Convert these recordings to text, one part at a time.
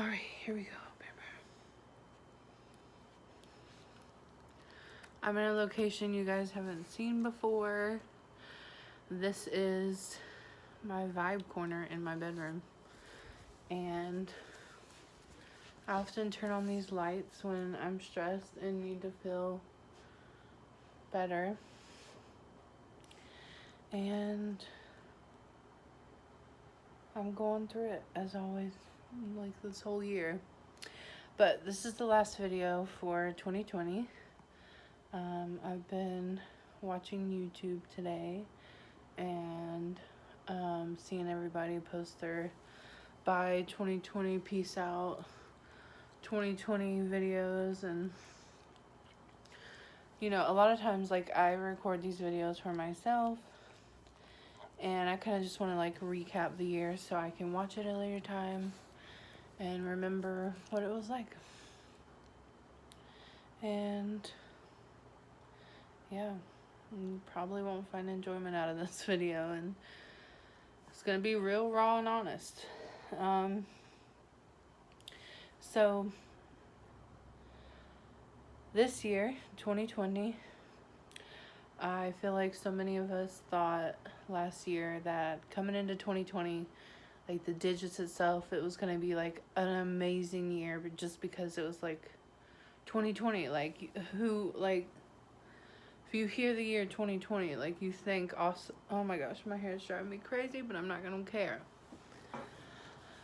Alright, here we go. I'm in a location you guys haven't seen before. This is my vibe corner in my bedroom. And I often turn on these lights when I'm stressed and need to feel better. And I'm going through it as always, like this whole year. But this is the last video for 2020. I've been watching YouTube today and seeing everybody post their bye 2020, peace out 2020 videos. And you know, a lot of times like I record these videos for myself and I kind of just want to like recap the year so I can watch it at a later time and remember what it was like. And yeah, you probably won't find enjoyment out of this video, and it's gonna be real raw and honest. So this year, 2020, I feel like so many of us thought last year that coming into 2020, like the digits itself, it was gonna be like an amazing year, but just because it was like 2020, like who, like if you hear the year 2020, like you think, awesome, oh my gosh, my hair is driving me crazy, but I'm not gonna care.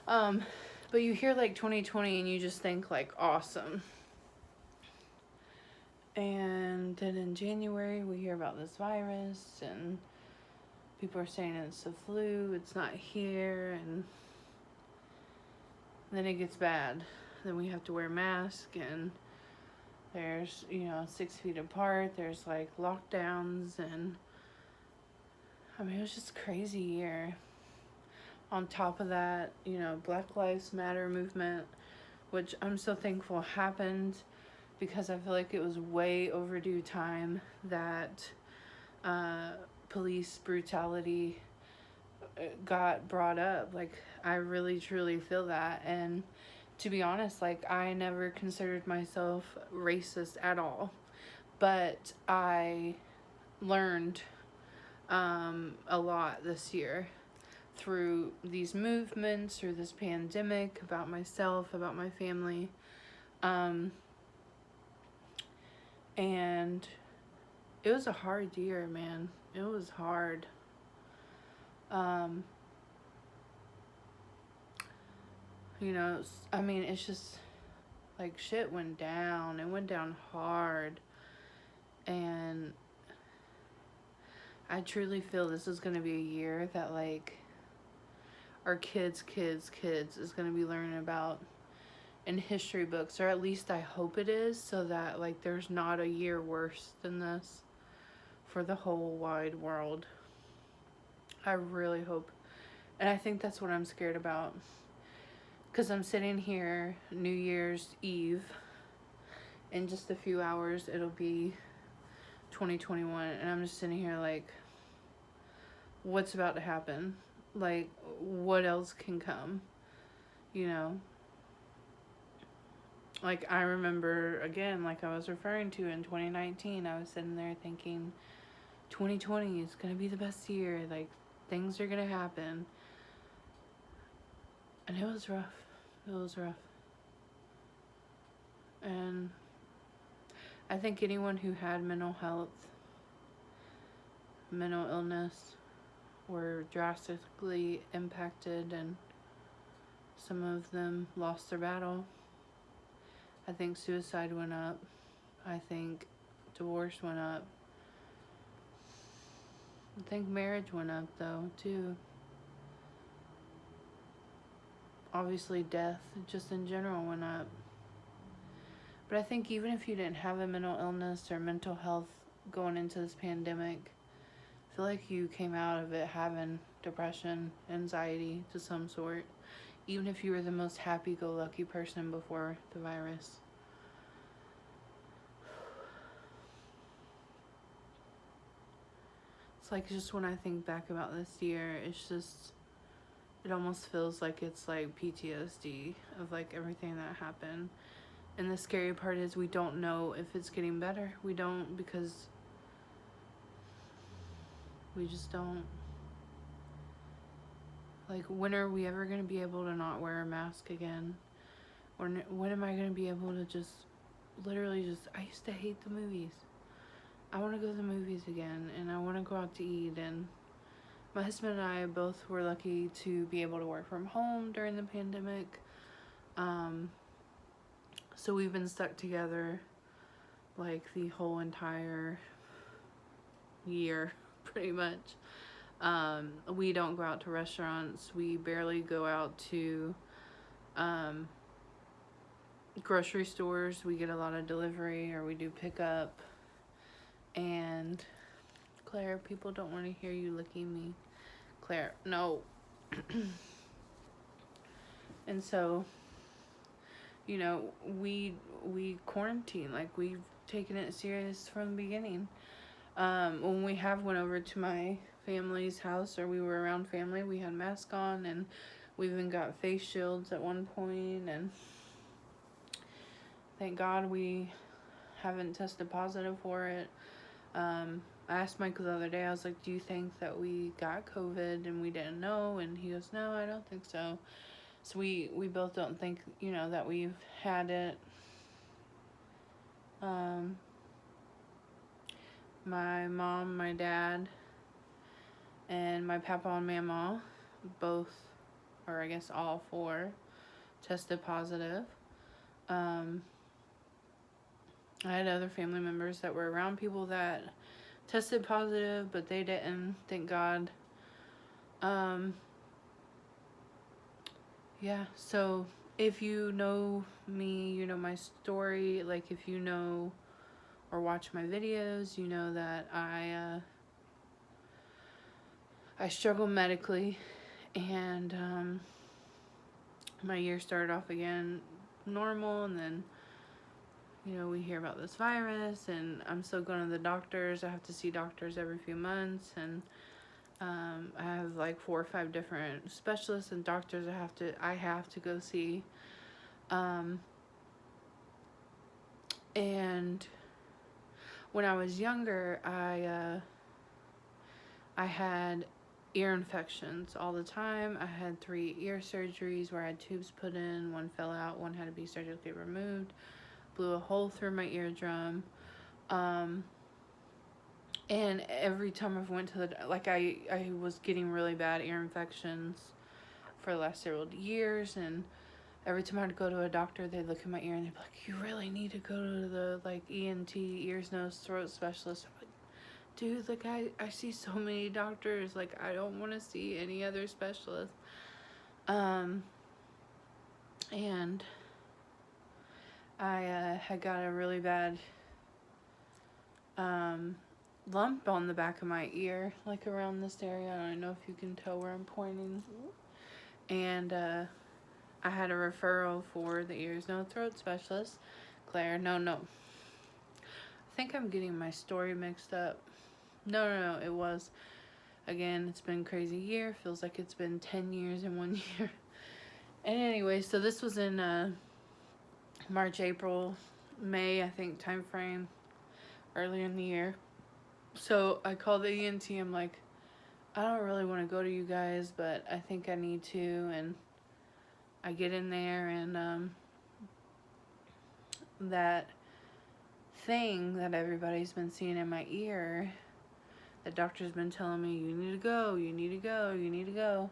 But you hear like 2020 and you just think like awesome. And then in January we hear about this virus and people are saying it's the flu, it's not here, and then it gets bad. Then we have to wear masks and there's, 6 feet apart, there's like lockdowns, and I mean, it was just a crazy year. On top of that, Black Lives Matter movement, which I'm so thankful happened because I feel like it was way overdue time that police brutality got brought up. Like, I really truly feel that. And to be honest, like, I never considered myself racist at all, but I learned a lot this year through these movements, through this pandemic, about myself, about my family. And it was a hard year, man. It was hard. I mean, it's just like shit went down. It went down hard. And I truly feel this is going to be a year that like our kids is going to be learning about in history books, or at least I hope it is, so that like there's not a year worse than this for the whole wide world. I really hope. And I think that's what I'm scared about, because I'm sitting here New Year's Eve, in just a few hours it'll be 2021, and I'm just sitting here like, what's about to happen? Like, what else can come? Like, I remember, again, like I was referring to in 2019, I was sitting there thinking 2020 is going to be the best year. Like, things are going to happen. And it was rough. It was rough. And I think anyone who had mental illness, were drastically impacted, and some of them lost their battle. I think suicide went up. I think divorce went up. I think marriage went up, though, too. Obviously, death, just in general, went up. But I think even if you didn't have a mental illness or mental health going into this pandemic, I feel like you came out of it having depression, anxiety to some sort, even if you were the most happy-go-lucky person before the virus. It's like, just when I think back about this year, it's just, it almost feels like it's like PTSD of like everything that happened. And the scary part is we don't know if it's getting better. We don't, because we just don't. Like, when are we ever going to be able to not wear a mask again? Or when am I going to be able to just literally just, I used to hate the movies. I want to go to the movies again, and I want to go out to eat. And my husband and I both were lucky to be able to work from home during the pandemic. So we've been stuck together like the whole entire year, pretty much. We don't go out to restaurants. We barely go out to grocery stores. We get a lot of delivery, or we do pickup. And Claire, people don't want to hear you licking me. Claire, no. And so, you know, we quarantine. Like, we've taken it serious from the beginning. When we have went over to my family's house, or we were around family, we had masks on, and we even got face shields at one point. And thank God we haven't tested positive for it. I asked Michael the other day, I was like, do you think that we got COVID and we didn't know? And he goes, no, I don't think so. So we both don't think, you know, that we've had it. My mom, my dad, and my papa and mama, both, or I guess all four, tested positive. I had other family members that were around people that tested positive, but they didn't, thank God. Yeah, so if you know me, you know my story. Like, if you know or watch my videos, you know that I struggle medically, and my year started off again normal, and then, you know, we hear about this virus, and I'm still going to the doctors. I have to see doctors every few months, and I have like 4 or 5 different specialists and doctors I have to go see. And when I was younger, I had ear infections all the time. I had 3 ear surgeries where I had tubes put in. 1 fell out, 1 had to be surgically removed. Blew a hole through my eardrum. And every time I went to the, like, I was getting really bad ear infections for the last several years, and every time I'd go to a doctor, they'd look at my ear and they'd be like, you really need to go to the, like, ENT, ears, nose, throat specialist. I'm like, dude, like, I see so many doctors, like, I don't want to see any other specialist. And I had got a really bad lump on the back of my ear, like around this area. I don't know if you can tell where I'm pointing. And I had a referral for the ears, nose, throat specialist. Claire, no. I think I'm getting my story mixed up. No, it was. Again, it's been a crazy year. Feels like it's been 10 years in 1 year. And anyway, so this was in March, April, May, I think, time frame, earlier in the year. So I called the ENT. I'm like, I don't really want to go to you guys, but I think I need to. And I get in there, and that thing that everybody's been seeing in my ear, the doctor's been telling me, you need to go.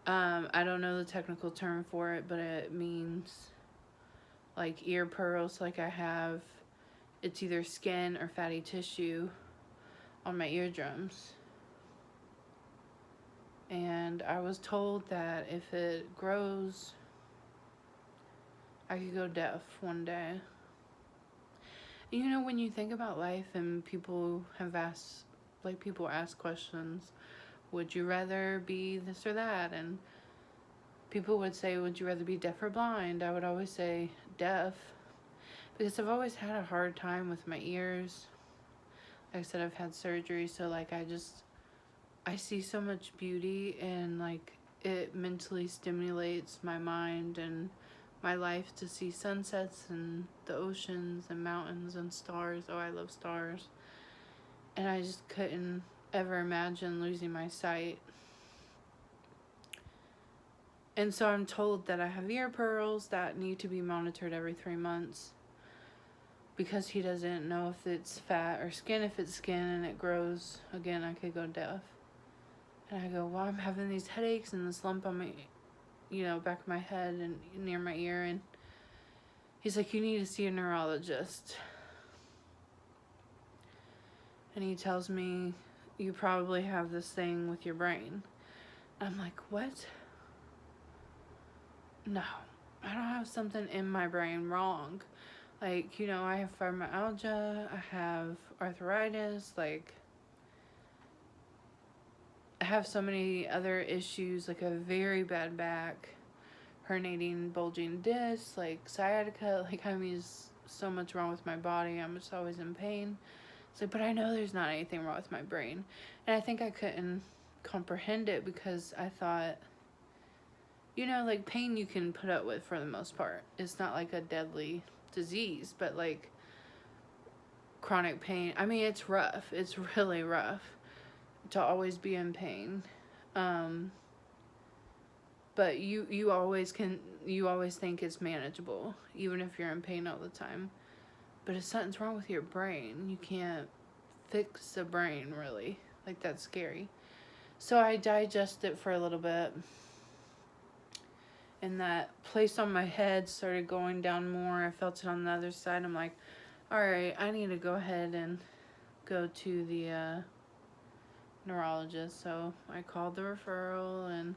I don't know the technical term for it, but it means like ear pearls. Like, I have, it's either skin or fatty tissue on my eardrums. And I was told that if it grows, I could go deaf one day. You know, when you think about life, and people have asked, like, people ask questions, would you rather be this or that? And people would say, would you rather be deaf or blind? I would always say deaf, because I've always had a hard time with my ears. Like I said, I've had surgery, so like I see so much beauty, and like it mentally stimulates my mind and my life to see sunsets and the oceans and mountains and stars. Oh, I love stars. And I just couldn't ever imagine losing my sight. And so I'm told that I have ear pearls that need to be monitored every 3 months because he doesn't know if it's fat or skin. If it's skin and it grows again, I could go deaf. And I go, well, I'm having these headaches and this lump on my, back of my head and near my ear. And he's like, you need to see a neurologist. And he tells me, you probably have this thing with your brain. I'm like, what? No, I don't have something in my brain wrong. Like, I have fibromyalgia, I have arthritis, like, I have so many other issues, like a very bad back, herniating, bulging discs, like sciatica, like, there's so much wrong with my body, I'm just always in pain. It's like, but I know there's not anything wrong with my brain. And I think I couldn't comprehend it because I thought, like, pain you can put up with for the most part. It's not like a deadly disease, but like chronic pain, it's rough. It's really rough to always be in pain. But you always think it's manageable, even if you're in pain all the time. But if something's wrong with your brain, you can't fix the brain, really. Like, that's scary. So I digest it for a little bit. And that place on my head started going down more. I felt it on the other side. I'm like, all right, I need to go ahead and go to the neurologist. So I called the referral and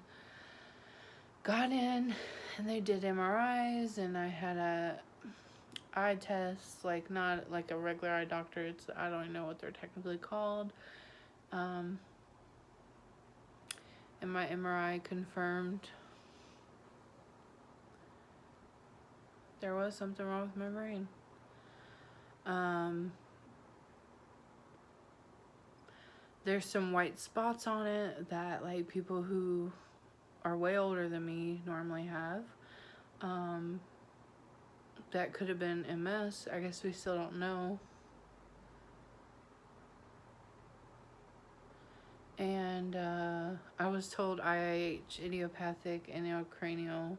got in, and they did MRIs, and I had a eye test, like, not like a regular eye doctor. I don't even know what they're technically called. And my MRI confirmed there was something wrong with my brain. There's some white spots on it that, like, people who are way older than me normally have. That could have been MS. I guess we still don't know. And I was told IIH, idiopathic intracranial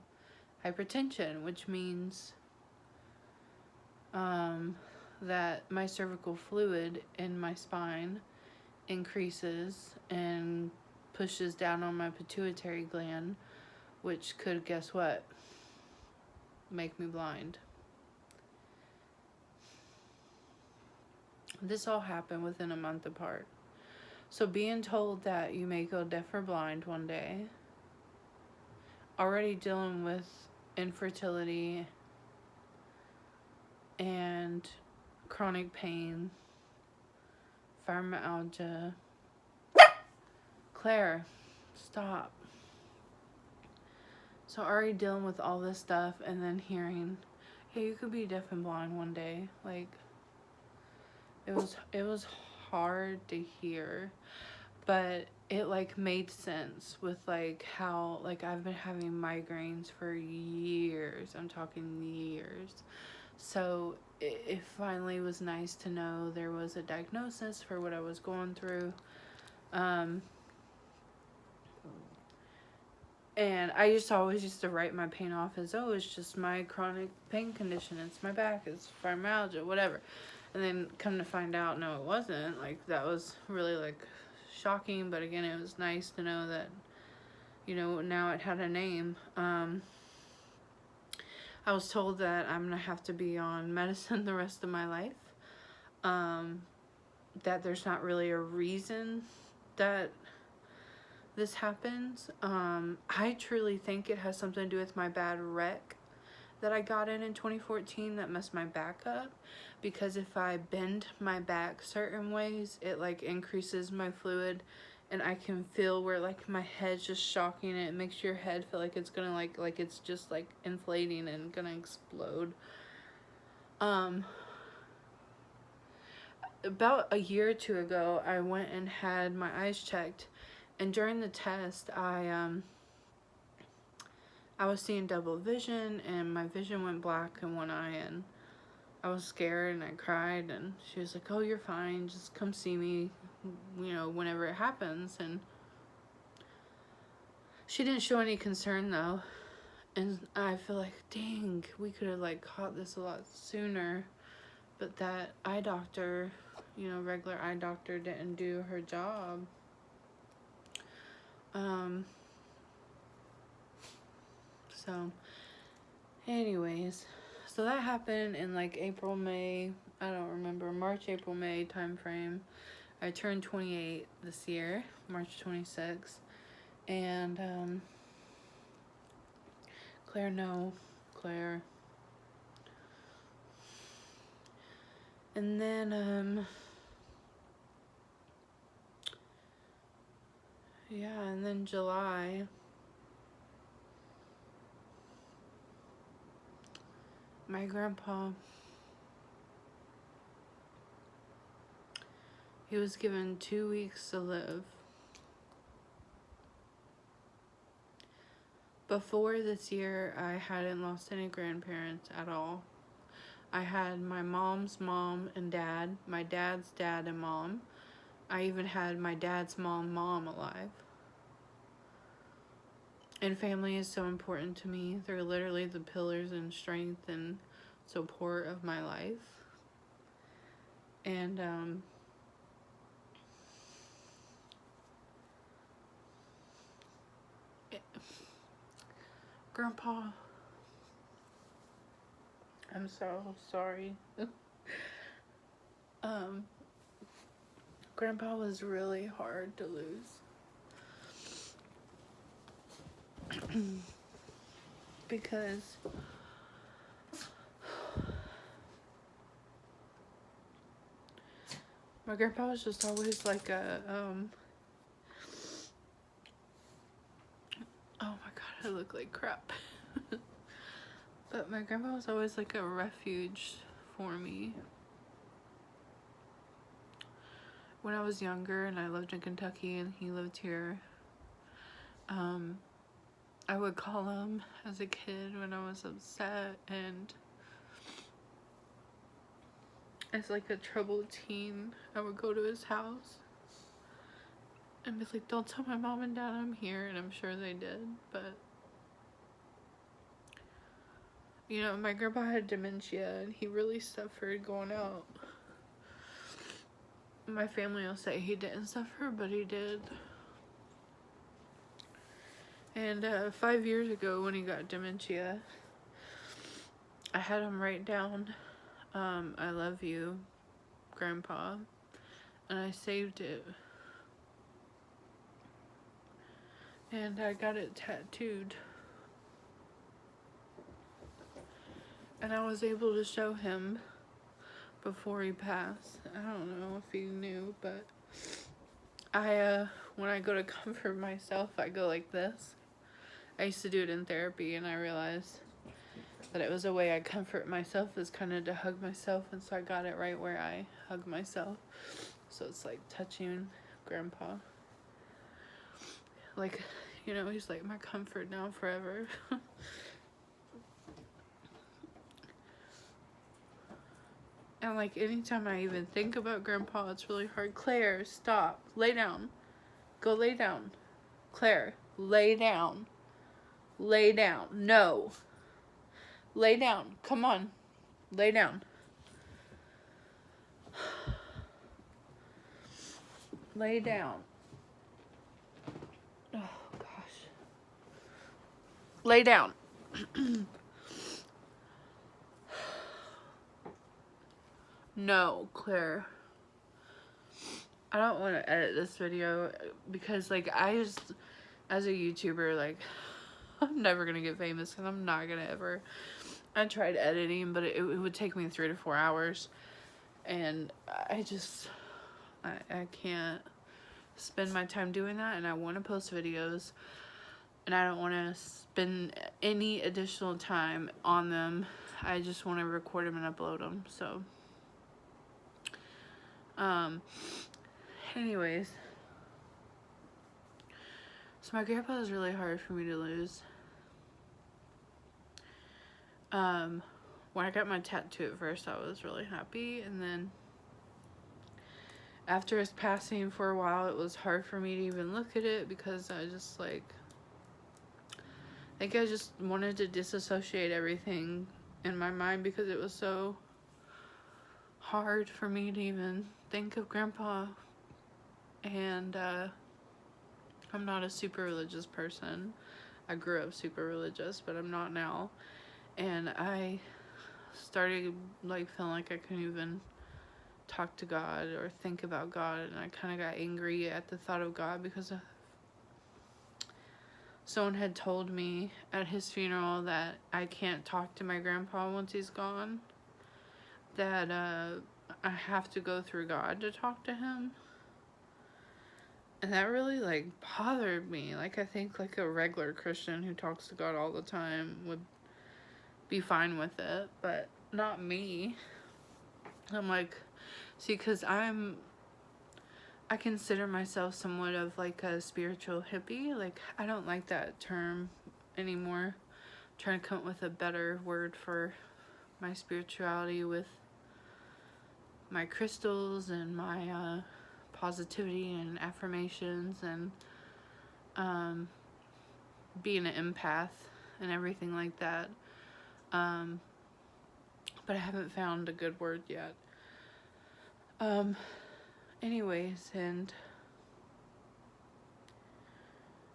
hypertension, which means that my cervical fluid in my spine increases and pushes down on my pituitary gland, which could, guess what, make me blind. This all happened within a month apart. So being told that you may go deaf or blind one day, already dealing with infertility and chronic pain, fibromyalgia. Claire, stop. So already dealing with all this stuff and then hearing, hey, you could be deaf and blind one day. Like, it was hard to hear, but it, like, made sense with, like, how, like, I've been having migraines for years. I'm talking years. So it finally was nice to know there was a diagnosis for what I was going through. And I always used to write my pain off as, oh, it's just my chronic pain condition. It's my back. It's fibromyalgia, whatever. And then come to find out, no, it wasn't. Like, that was really, like, shocking. But again, it was nice to know that, now it had a name. I was told that I'm going to have to be on medicine the rest of my life. That there's not really a reason that this happens. I truly think it has something to do with my bad wreck that I got in 2014 that messed my back up, because if I bend my back certain ways, it, like, increases my fluid, and I can feel where, like, my head's just shocking, and it makes your head feel like it's gonna, like it's just, like, inflating and gonna explode. About a year or two ago, I went and had my eyes checked, and during the test, I I was seeing double vision, and my vision went black in one eye, and I was scared and I cried, and she was like, oh, you're fine, just come see me, you know, whenever it happens. And she didn't show any concern though, and I feel like, dang, we could have like caught this a lot sooner, but that eye doctor, you know, regular eye doctor, didn't do her job. So anyways, so that happened in like April, May, I don't remember, March, April, May time frame. I turned 28 this year, March 26th, and Claire. And then yeah, and then July, my grandpa, he was given 2 weeks to live. Before this year, I hadn't lost any grandparents at all. I had my mom's mom and dad, my dad's dad and mom. I even had my dad's mom alive. And family is so important to me. They're literally the pillars and strength and support of my life. And Grandpa, I'm so sorry. Grandpa was really hard to lose. Because my grandpa was just always like a, oh my god, I look like crap. But my grandpa was always like a refuge for me. When I was younger and I lived in Kentucky and he lived here, I would call him as a kid when I was upset, and as like a troubled teen, I would go to his house and be like, don't tell my mom and dad I'm here, and I'm sure they did. But you know, my grandpa had dementia and he really suffered going out. My family will say he didn't suffer, but he did. And 5 years ago when he got dementia, I had him write down, I love you, Grandpa, and I saved it. And I got it tattooed. And I was able to show him before he passed. I don't know if he knew, but when I go to comfort myself, I go like this. I used to do it in therapy, and I realized that it was a way I comfort myself, is kind of to hug myself, and so I got it right where I hug myself. So it's like touching Grandpa. Like, you know, he's like my comfort now forever. And like anytime I even think about Grandpa, it's really hard. Claire, stop. Lay down. Go lay down. Claire, lay down. Lay down. No. Lay down. Come on. Lay down. Lay down. Oh, gosh. Lay down. No, Claire. I don't want to edit this video because, like, I just, as a YouTuber, like, I'm never going to get famous, and I'm not going to ever. I tried editing, but it would take me 3 to 4 hours, and I can't spend my time doing that, and I want to post videos, and I don't want to spend any additional time on them. I just want to record them and upload them, so, anyways, so my grandpa is really hard for me to lose. When I got my tattoo at first, I was really happy, and then after his passing for a while, it was hard for me to even look at it because I just like, I think I just wanted to disassociate everything in my mind because it was so hard for me to even think of Grandpa. And I'm not a super religious person. I grew up super religious, but I'm not now. And I started like feeling like I couldn't even talk to God or think about God, and I kind of got angry at the thought of God because someone had told me at his funeral that I can't talk to my grandpa once he's gone, that I have to go through God to talk to him. And that really like bothered me. Like, I think like a regular Christian who talks to God all the time would be fine with it, but not me. I'm like, see, because I consider myself somewhat of like a spiritual hippie. Like, I don't like that term anymore. I'm trying to come up with a better word for my spirituality with my crystals and my positivity and affirmations and being an empath and everything like that. But I haven't found a good word yet. Anyways, and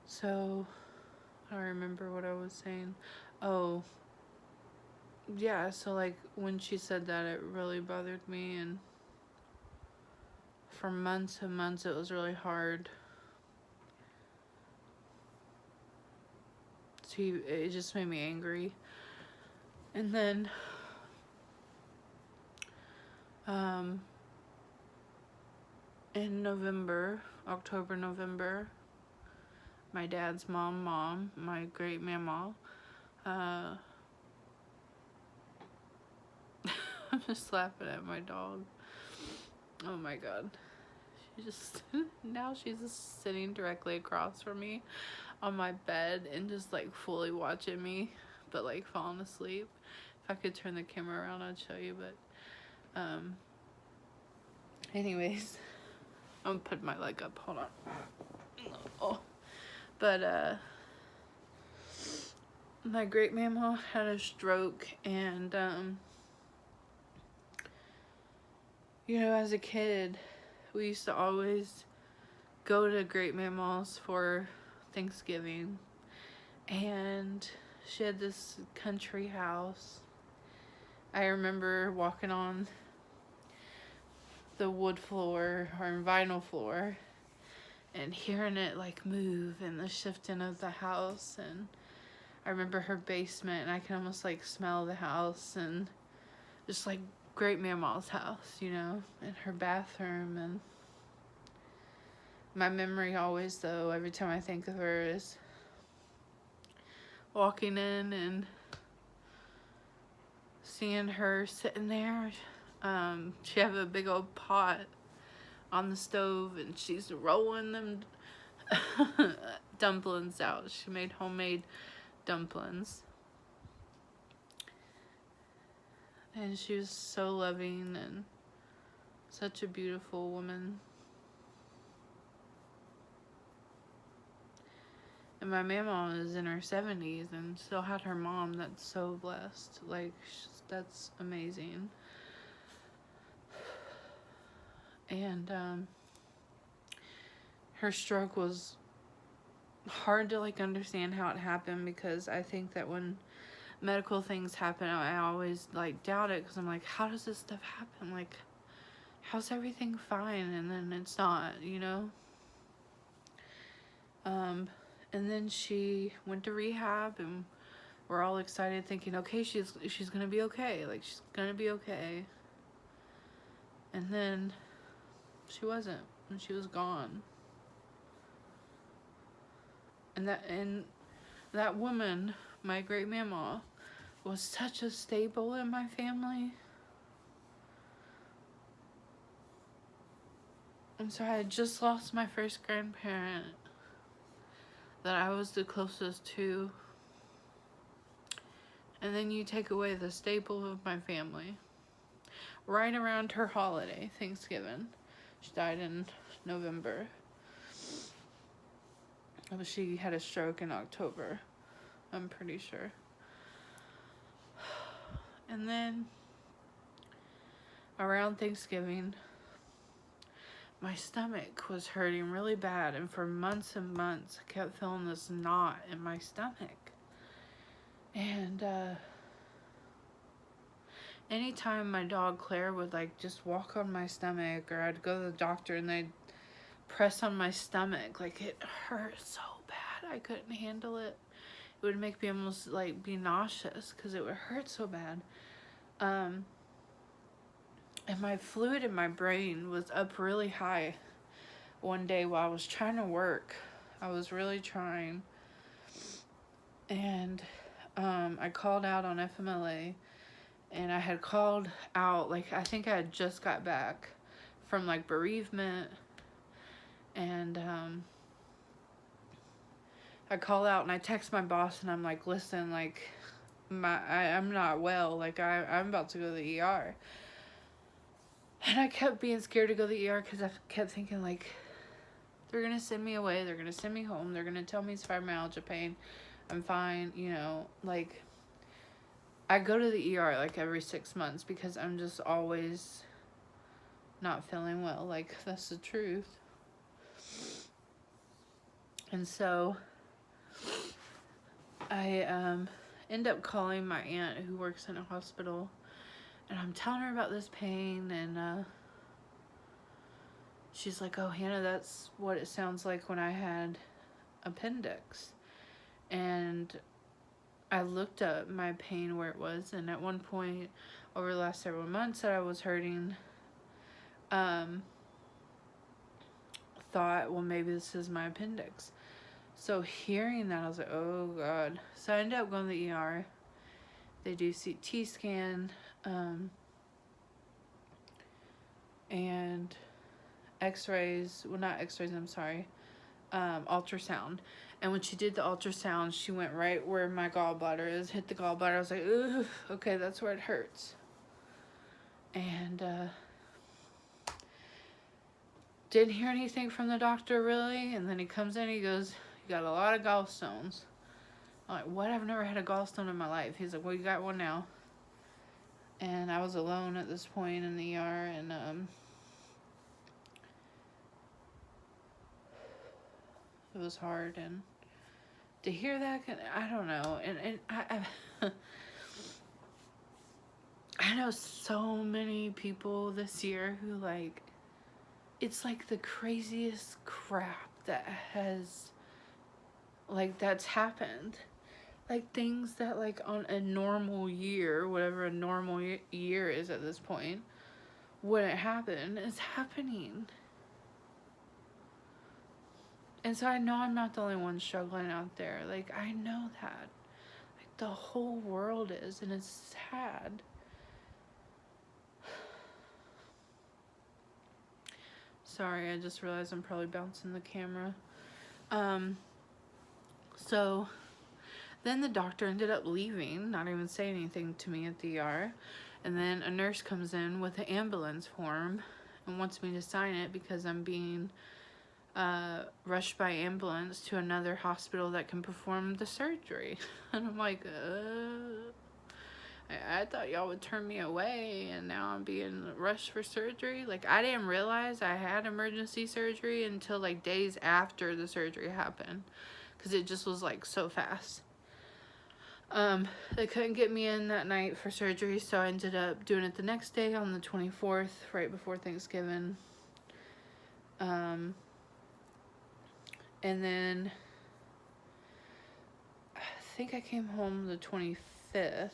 so I don't remember what I was saying. Oh, yeah, so like when she said that, it really bothered me, and for months and months it was really hard. It just made me angry. And then in October, November, my dad's mom, my great mama, I'm just laughing at my dog. Oh my god. Now she's just sitting directly across from me on my bed and just like fully watching me, but like falling asleep. If I could turn the camera around, I'd show you, but anyways, I'm gonna put my leg up, hold on. Oh, but my great mama had a stroke, and you know, as a kid, we used to always go to great mama's for Thanksgiving, and she had this country house. I remember walking on the wood floor or vinyl floor and hearing it like move and the shifting of the house, and I remember her basement, and I can almost like smell the house, and just like great mama's house, you know, and her bathroom. And my memory always, though, every time I think of her, is walking in and seeing her sitting there. She have a big old pot on the stove, and she's rolling them dumplings out. She made homemade dumplings, and she was so loving and such a beautiful woman. And my mama is in her 70s and still had her mom. That's so blessed. Like, that's amazing. And her stroke was hard to like understand how it happened, because I think that when medical things happen, I always like doubt it, because I'm like, how does this stuff happen? Like, how's everything fine and then it's not, you know? And then she went to rehab, and we're all excited thinking, okay, she's gonna be okay, like she's gonna be okay. And then she wasn't, and she was gone. And that woman, my great mama, was such a staple in my family. And so I had just lost my first grandparent that I was the closest to And then you take away the staple of my family. Right around her holiday, Thanksgiving. She died in November. She had a stroke in October, I'm pretty sure. And then around Thanksgiving, my stomach was hurting really bad, and for months and months I kept feeling this knot in my stomach. And anytime my dog Claire would like just walk on my stomach, or I'd go to the doctor and they'd press on my stomach, like it hurt so bad I couldn't handle it. It would make me almost like be nauseous because it would hurt so bad. And my fluid in my brain was up really high one day while I was trying to work. I was really trying. And I called out on FMLA, and I had called out, like, I think I had just got back from like bereavement, and I call out and I text my boss and I'm like, listen, like, I'm not well, like I'm about to go to the ER. And I kept being scared to go to the ER because I kept thinking, like, they're gonna send me away, they're gonna send me home, they're gonna tell me it's fibromyalgia pain, I'm fine, you know. Like, I go to the ER like every 6 months because I'm just always not feeling well. Like, that's the truth. And so I end up calling my aunt who works in a hospital, and I'm telling her about this pain, and she's like, oh, Hannah, that's what it sounds like when I had appendix. And I looked up my pain where it was, and at one point over the last several months that I was hurting, thought, well, maybe this is my appendix. So hearing that, I was like, oh God. So I ended up going to the ER. They do CT scan, and x-rays, well, not x-rays, I'm sorry, ultrasound. And when she did the ultrasound, she went right where my gallbladder is, hit the gallbladder. I was like, ooh, okay, that's where it hurts. And didn't hear anything from the doctor really. And then he comes in, he goes, you got a lot of gallstones. I'm like, what? I've never had a gallstone in my life. He's like, well, you got one now. And I was alone at this point in the ER, and it was hard. And to hear that, I don't know. And I know so many people this year who, like, it's like the craziest crap that has, like, that's happened. Like, things that, like, on a normal year, whatever a normal year is at this point, wouldn't happen, is happening. And so I know I'm not the only one struggling out there. Like, I know that. Like, the whole world is, and it's sad. Sorry, I just realized I'm probably bouncing the camera. So then the doctor ended up leaving, not even saying anything to me at the ER. And then a nurse comes in with an ambulance form and wants me to sign it because I'm being rushed by ambulance to another hospital that can perform the surgery. And I'm like, I thought y'all would turn me away, and now I'm being rushed for surgery. Like, I didn't realize I had emergency surgery until like days after the surgery happened, because it just was like so fast. They couldn't get me in that night for surgery, so I ended up doing it the next day on the 24th, right before Thanksgiving. And then I think I came home the 25th.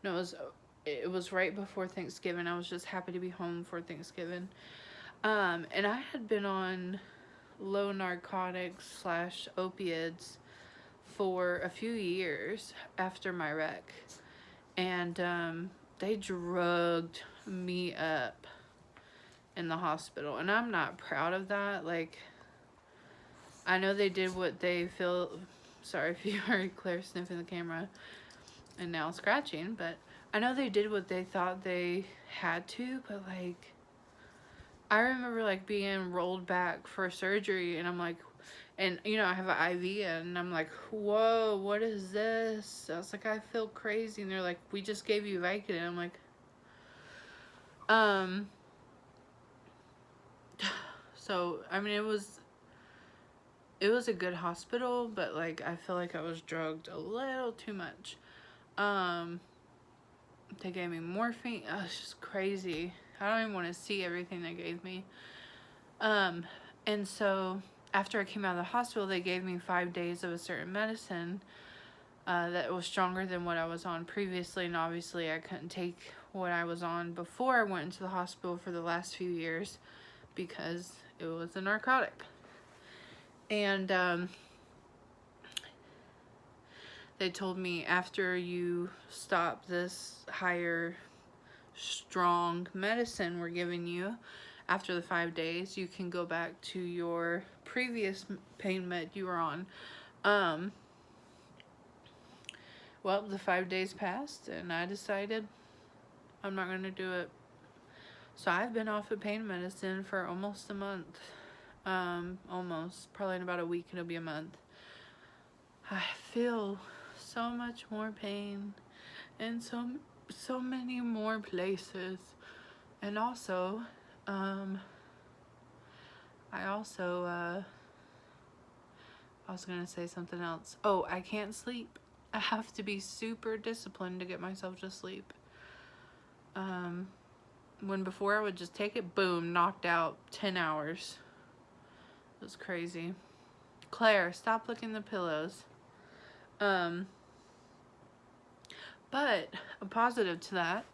No, it was right before Thanksgiving. I was just happy to be home for Thanksgiving. And I had been on low narcotics / opiates for a few years after my wreck. And they drugged me up in the hospital. And I'm not proud of that. Like, I know they did what they feel. Sorry if you heard Claire sniffing the camera. and now scratching, but I know they did what they thought they had to, but like, I remember like being rolled back for surgery, and I'm like, and you know, I have an IV, and I'm like, whoa, what is this? I was like, I feel crazy, and they're like, we just gave you Vicodin. I'm like, so I mean, it was a good hospital, but like, I feel like I was drugged a little too much. They gave me morphine. Oh, it's just crazy. I don't even want to see everything they gave me. And so after I came out of the hospital, they gave me 5 days of a certain medicine that was stronger than what I was on previously. And obviously I couldn't take what I was on before I went into the hospital for the last few years because it was a narcotic. And they told me after you stop this higher strong medicine we're giving you, after the 5 days, you can go back to your previous pain med you were on. Well, the 5 days passed, and I decided I'm not going to do it. So I've been off of pain medicine for almost a month. Almost. Probably in about a week, it'll be a month. I feel so much more pain in so many more places. And also, I was gonna say something else. Oh, I can't sleep. I have to be super disciplined to get myself to sleep. When before I would just take it, boom, knocked out, 10 hours. It was crazy. Claire, stop licking the pillows. But a positive to that,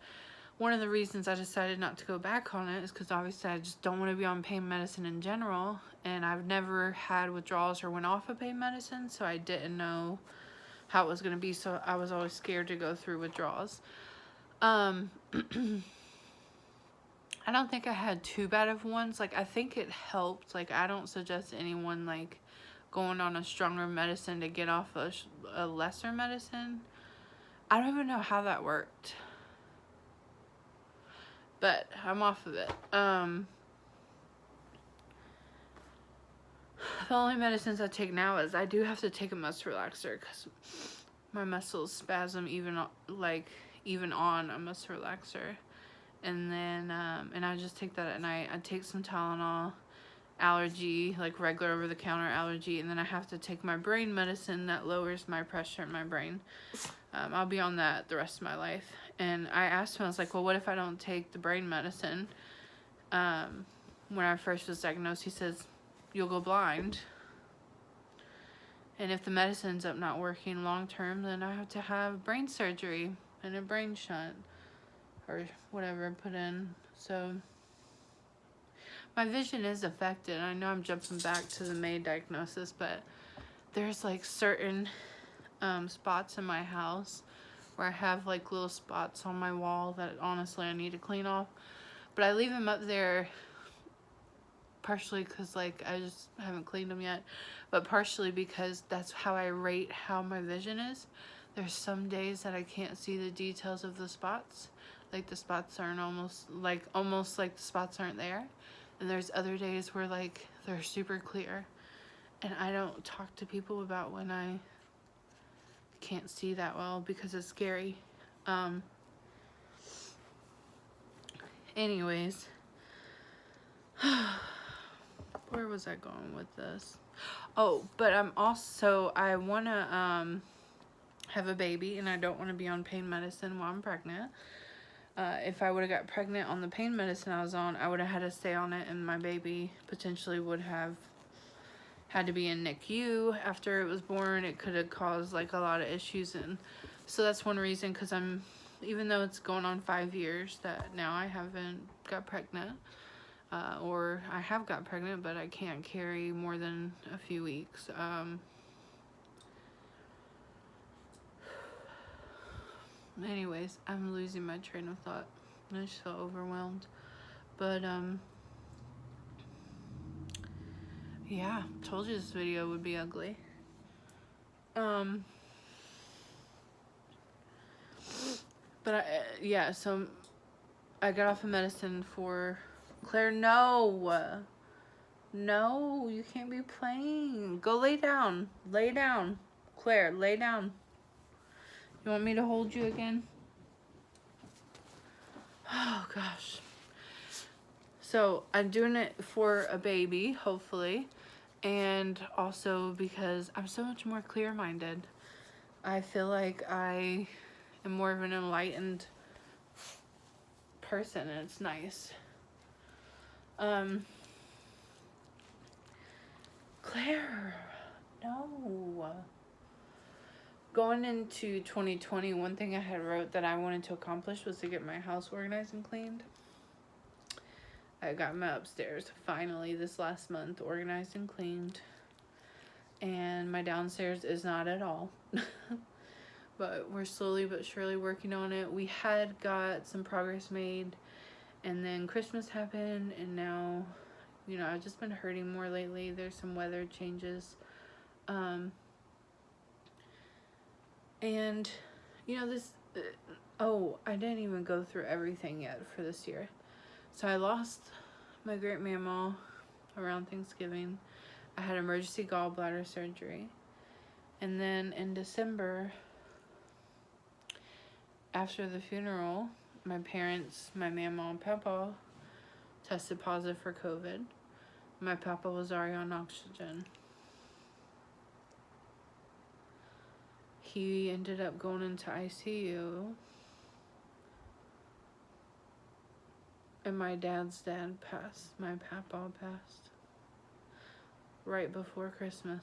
one of the reasons I decided not to go back on it is because obviously I just don't want to be on pain medicine in general, and I've never had withdrawals or went off of pain medicine, so I didn't know how it was going to be, so I was always scared to go through withdrawals. I don't think I had too bad of ones. Like, I think it helped. Like, I don't suggest anyone like going on a stronger medicine to get off a lesser medicine. I don't even know how that worked, but I'm off of it. The only medicines I take now is I do have to take a muscle relaxer because my muscles spasm even on a muscle relaxer. And then, and I just take that at night. I take some Tylenol, allergy, like regular over-the-counter allergy, and then I have to take my brain medicine that lowers my pressure in my brain. I'll be on that the rest of my life. And I asked him, I was like, well, what if I don't take the brain medicine? When I first was diagnosed, he says, you'll go blind. And if the medicine ends up not working long-term, then I have to have brain surgery and a brain shunt or whatever put in. So my vision is affected. I know I'm jumping back to the May diagnosis, but there's like certain spots in my house where I have like little spots on my wall that honestly I need to clean off. But I leave them up there partially because like I just haven't cleaned them yet, but partially because that's how I rate how my vision is. There's some days that I can't see the details of the spots. Like the spots aren't almost like the spots aren't there. And there's other days where like they're super clear. And I don't talk to people about when I can't see that well because it's scary. Anyways, where was I going with this? Oh, but I want to have a baby, and I don't want to be on pain medicine while I'm pregnant. If I would have got pregnant on the pain medicine I was on, I would have had to stay on it, and my baby potentially would have had to be in NICU after it was born. It could have caused like a lot of issues, and so that's one reason, because even though it's going on 5 years that now I haven't got pregnant, or I have got pregnant, but I can't carry more than a few weeks. Anyways, I'm losing my train of thought. I just feel overwhelmed. But, yeah, told you this video would be ugly. But yeah, so I got off of medicine for Claire. No, no, you can't be playing. Go lay down. Lay down, Claire. Lay down. You want me to hold you again? Oh gosh. So I'm doing it for a baby, hopefully, and also because I'm so much more clear-minded. I feel like I am more of an enlightened person, and it's nice. Claire, no. Going into 2020, one thing I had wrote that I wanted to accomplish was to get my house organized and cleaned. I got my upstairs finally this last month organized and cleaned. And my downstairs is not at all. But we're slowly but surely working on it. We had got some progress made, and then Christmas happened, and now, you know, I've just been hurting more lately. There's some weather changes. And, you know, this, I didn't even go through everything yet for this year. So I lost my great mamaw around Thanksgiving. I had emergency gallbladder surgery. And then in December, after the funeral, my parents, my mamaw and papa, tested positive for COVID. My papa was already on oxygen. He ended up going into ICU. And my dad's dad passed. My papa passed. Right before Christmas.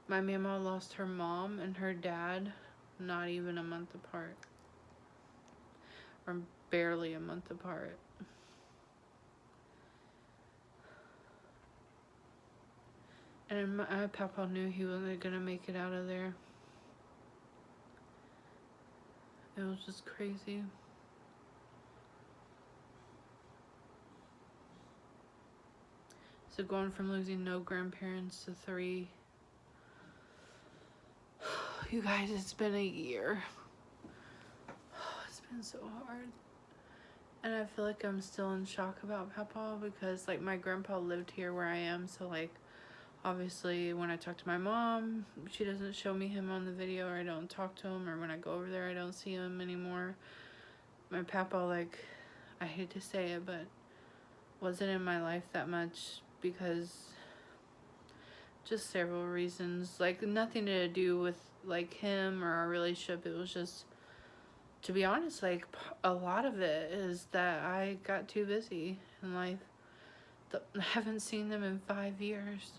My mama lost her mom and her dad not even a month apart. Or barely a month apart. And my papa knew he wasn't gonna make it out of there. It was just crazy. So going from losing no grandparents to 3. You guys, it's been a year. It's been so hard. And I feel like I'm still in shock about Papa because, like, my grandpa lived here where I am. So, like, obviously, when I talk to my mom, she doesn't show me him on the video, or I don't talk to him, or when I go over there, I don't see him anymore. My Papa, like, I hate to say it, but wasn't in my life that much because just several reasons. Like, nothing to do with, like, him or our relationship. It was just, to be honest, like, a lot of it is that I got too busy in life. I haven't seen them in 5 years.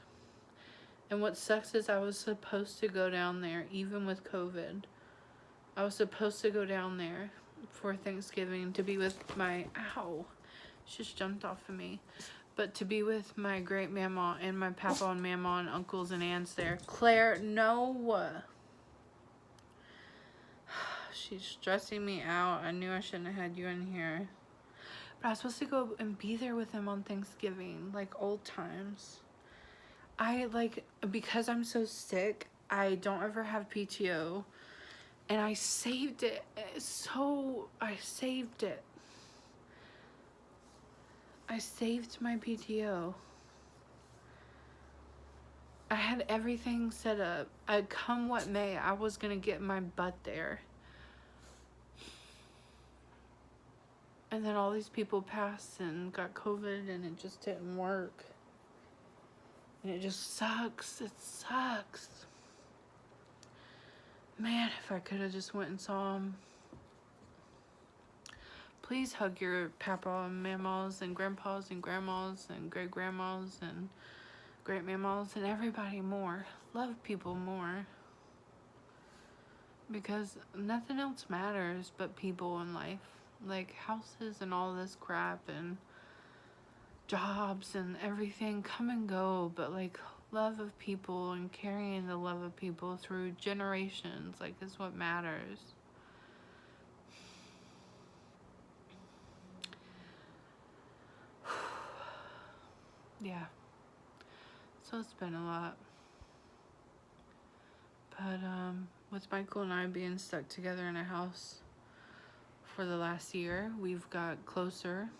And what sucks is I was supposed to go down there, even with COVID. I was supposed to go down there for Thanksgiving to be with my, she just jumped off of me. But to be with my great mama and my papa and mama and uncles and aunts there. Claire, no. She's stressing me out. I knew I shouldn't have had you in here. But I was supposed to go and be there with him on Thanksgiving, like old times. Because I'm so sick, I don't ever have PTO. And I saved it. I saved it. I saved my PTO. I had everything set up. Come what may, I was going to get my butt there. And then all these people passed and got COVID, and it just didn't work. And it just sucks. It sucks. Man, if I could have just went and saw him. Please hug your papa and mamas and grandpas and grandmas and great grandmas and great mamas and everybody more. Love people more. Because nothing else matters but people in life. Like houses and all this crap and jobs and everything come and go, but like love of people and carrying the love of people through generations, like, is what matters. Yeah. So it's been a lot. But with Michael and I being stuck together in a house for the last year, we've got closer,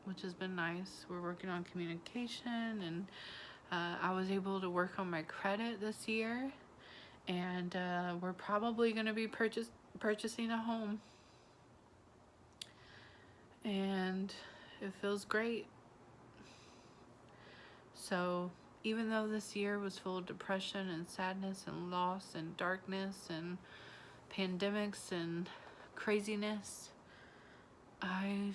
which has been nice. We're working on communication, and I was able to work on my credit this year, and we're probably going to be purchasing a home, and it feels great. So even though this year was full of depression and sadness and loss and darkness and pandemics and craziness, I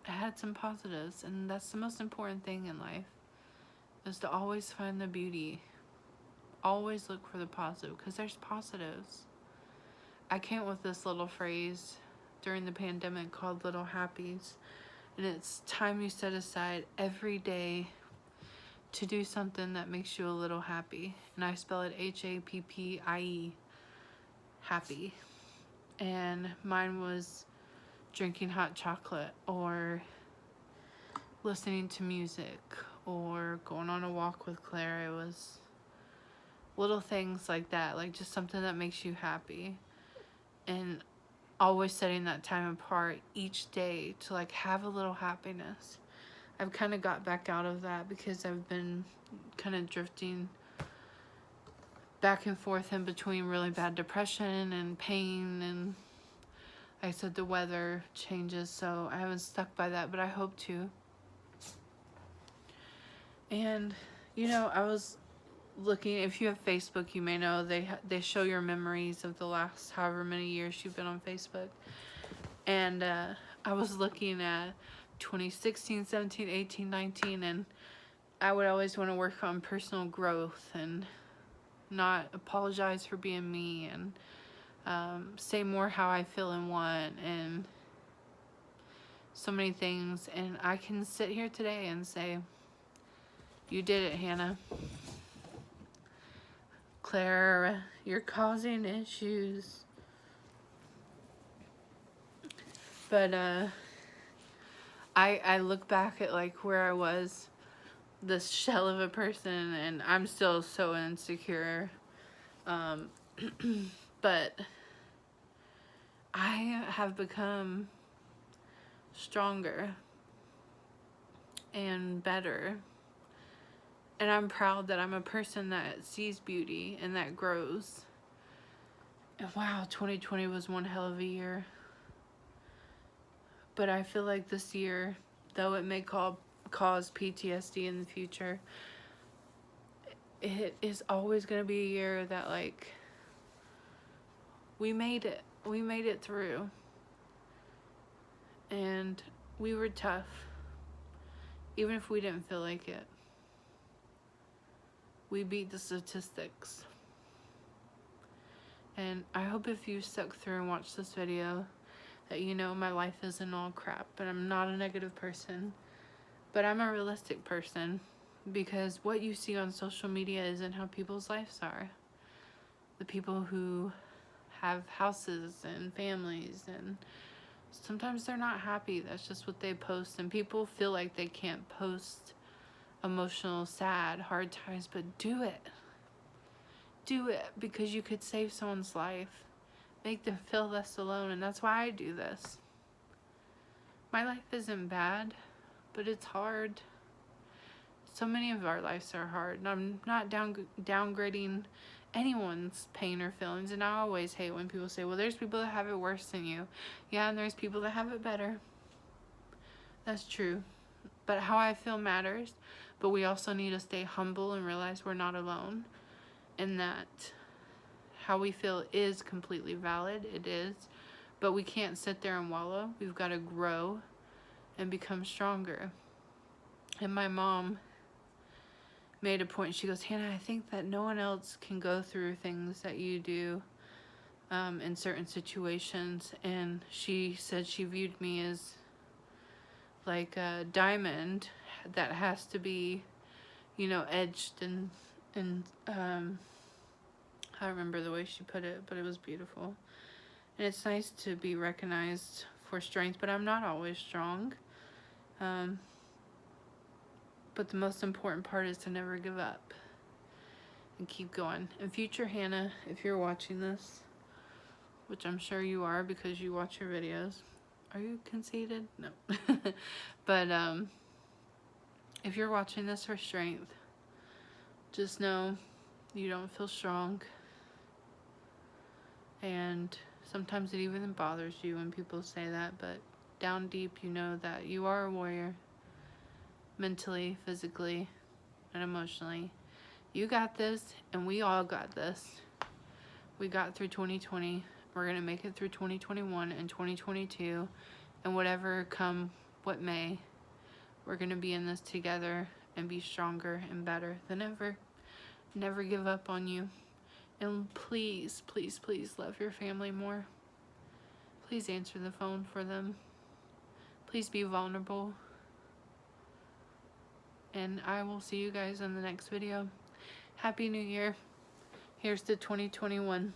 had some positives, and that's the most important thing in life, is to always find the beauty. Always look for the positive, because there's positives. I came up with this little phrase during the pandemic called Little Happies, and it's time you set aside every day to do something that makes you a little happy. And I spell it Happie, happy. And mine was drinking hot chocolate, or listening to music, or going on a walk with Claire. It was little things like that, like just something that makes you happy. And always setting that time apart each day to like have a little happiness. I've kind of got back out of that because I've been kind of drifting back and forth in between really bad depression and pain, and like I said, the weather changes, so I haven't stuck by that, but I hope to. And you know, I was looking, if you have Facebook, you may know they show your memories of the last however many years you've been on Facebook. And I was looking at 2016, 17, 18, 19, and I would always want to work on personal growth and not apologize for being me, and say more how I feel and want, and so many things. And I can sit here today and say, you did it, Hannah. Claire, you're causing issues. But I look back at like where I was, this shell of a person, and I'm still so insecure. But I have become stronger and better. And I'm proud that I'm a person that sees beauty and that grows. And wow, 2020 was one hell of a year. But I feel like this year, though it may cause PTSD in the future, it is always going to be a year that like, we made it. We made it through. And we were tough, even if we didn't feel like it. We beat the statistics. And I hope if you stuck through and watched this video, that you know my life isn't all crap, and I'm not a negative person, but I'm a realistic person, because what you see on social media isn't how people's lives are. The people who have houses and families, and sometimes they're not happy. That's just what they post, and people feel like they can't post emotional, sad, hard times, but do it. Do it, because you could save someone's life. Make them feel less alone, and that's why I do this. My life isn't bad, but it's hard. So many of our lives are hard, and I'm not downgrading anyone's pain or feelings. And I always hate when people say, well, there's people that have it worse than you. Yeah, and there's people that have it better. That's true. But how I feel matters. But we also need to stay humble and realize we're not alone, and that how we feel is completely valid. It is. But we can't sit there and wallow. We've got to grow and become stronger. And my mom made a point. She goes, Hannah, I think that no one else can go through things that you do in certain situations. And she said she viewed me as like a diamond that has to be, you know, edged and I remember the way she put it, but it was beautiful. And it's nice to be recognized for strength, but I'm not always strong. But the most important part is to never give up. and keep going. And future Hannah, if you're watching this, which I'm sure you are because you watch your videos. Are you conceited? No. But if you're watching this for strength, just know you don't feel strong. And sometimes it even bothers you when people say that, but down deep you know that you are a warrior. Mentally, physically, and emotionally. You got this, and we all got this. We got through 2020. We're going to make it through 2021 and 2022. And whatever come what may, we're going to be in this together and be stronger and better than ever. Never give up on you. And please, please, please love your family more. Please answer the phone for them. Please be vulnerable. And I will see you guys in the next video. Happy New Year. Here's to 2021.